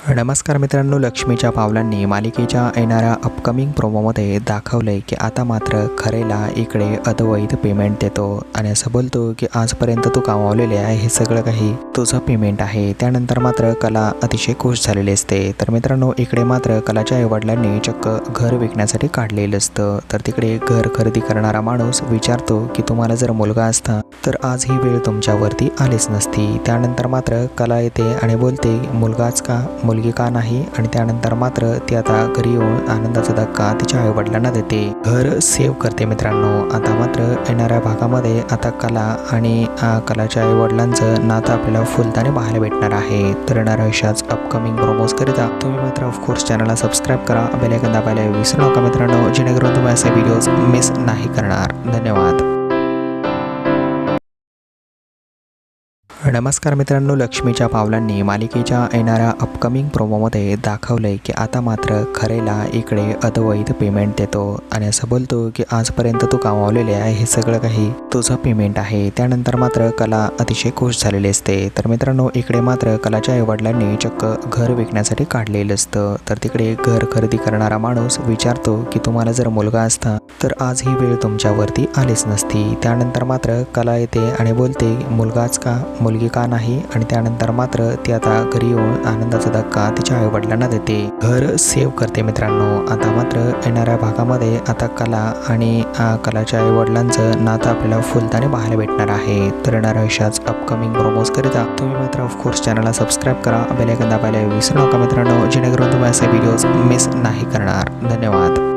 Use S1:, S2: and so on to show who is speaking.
S1: नमस्कार मित्रांनो, लक्ष्मीच्या पावलांनी मालिकेच्या येणाऱ्या अपकमिंग प्रोमोमध्ये दाखवलंय की आता मात्र खरेला इकडे अद्वैत पेमेंट देतो आणि असं बोलतो की आजपर्यंत तू कमावलेले आहे हे सगळं काही तुझं पेमेंट आहे। त्यानंतर मात्र कला अतिशय खुश झालेली असते। तर मित्रांनो, इकडे मात्र कलाच्या आईवडिलांनी चक्क घर विकण्यासाठी काढलेलं असतं। तर तिकडे घर खरेदी करणारा माणूस विचारतो की तुम्हाला जर मुलगा असता तर आज ही वेळ तुमच्यावरती आलीच नसती। त्यानंतर मात्र कला येते आणि बोलते मुलगाच का, मुलगी का नाही। आणि त्यानंतर मात्र ती आता घरी येऊन आनंदाचा धक्का तिच्या आईवडिलांना देते, घर सेव्ह करते। मित्रांनो, आता मात्र येणाऱ्या भागामध्ये आता कला आणि कलाच्या आईवडिलांचं नातं आपल्याला फुलताने पाहायला भेटणार आहे। तर येणाऱ्या अशाच अपकमिंग प्रोमोज करिता तुम्ही मात्र ऑफकोर्स चॅनलला सबस्क्राईब करा, बेल आयकॉन दाबायला विसरू नका मित्रांनो, जेणेकरून तुम्ही असे व्हिडिओज मिस नाही करणार। धन्यवाद। नमस्कार मित्रांनो, लक्ष्मीच्या पावलांनी मालिकेच्या येणाऱ्या अपकमिंग प्रोमोमध्ये दाखवलंय की आता मात्र खरेला इकडे अद्वैत पेमेंट देतो आणि असं बोलतो की आजपर्यंत तू कमावलेले आहे हे सगळं काही तुझं पेमेंट आहे। त्यानंतर मात्र कला अतिशय खुश झालेली असते। तर मित्रांनो, इकडे मात्र कलाच्या आईवडिलांनी चक्क घर विकण्यासाठी काढलेलं असतं। तर तिकडे घर खरेदी करणारा माणूस विचारतो की तुम्हाला जर मुलगा असता तर आज ही वेळ तुमच्यावरती आलीच नसती। त्यानंतर मात्र कला येते आणि बोलते मुलगाच का, मुलगी का नाही। आणि त्यानंतर मात्र ती आता घरी येऊन आनंदाचा धक्का तिच्या आईवडिलांना देते, घर सेव्ह करते। मित्रांनो, आता मात्र येणाऱ्या भागामध्ये आता कला आणि कलाच्या आईवडिलांचं नातं आपल्याला फुलताने पाहायला भेटणार आहे। तर येणाऱ्या अशाच अपकमिंग प्रोमोज करिता तुम्ही मात्र ऑफकोर्स चॅनलला सबस्क्राईब करा, बेल आयकॉन दाबायला विसरू नका मित्रांनो, जेणेकरून तुम्ही असे व्हिडिओज मिस नाही करणार। धन्यवाद।